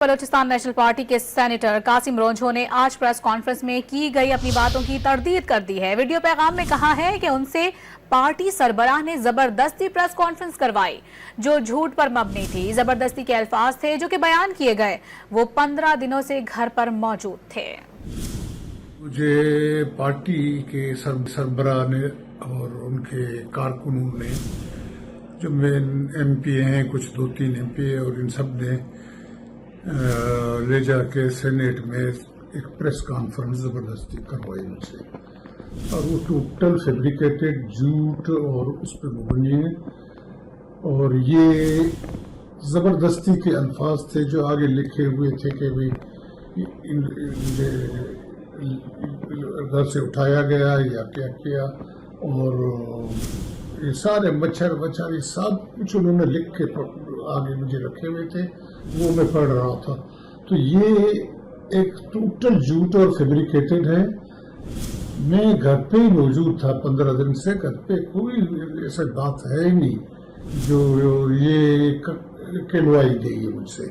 Balochistan national party के senator Qasim रोंझो ने आज प्रेस कॉन्फ्रेंस में की गई अपनी बातों की तरदीद कर दी है। वीडियो पैगाम में कहा है कि उनसे पार्टी सरबराह ने जबरदस्ती प्रेस कॉन्फ्रेंस करवाई जो झूठ पर मबनी थी। जबरदस्ती के अल्फाज थे जो कि बयान किए गए। वो 15 दिनों से घर पर मौजूद थे। मुझे पार्टी के सरबराह ने और उनके कारकुनों ने, जो MP हैं, कुछ 2-3 MP और इन सब ने ले जाके सेनेट में एक प्रेस कॉन्फ्रेंस जबरदस्ती करवाई मुझसे, और वो टोटल फैब्रिकेटेड झूठ और उस पर मबनी है। और ये जबरदस्ती के अल्फाज थे जो आगे लिखे हुए थे कि भाई घर से उठाया गया या क्या किया, और ये सारे मच्छर ये सब कुछ उन्होंने लिख के आगे मुझे रखे हुए थे, वो मैं पढ़ रहा था। तो ये एक टोटल झूठ और फैब्रिकेटेड है। मैं घर पे ही मौजूद था 15 दिन से। घर पे कोई ऐसी बात है ही नहीं जो ये कहलवाई गई है मुझसे।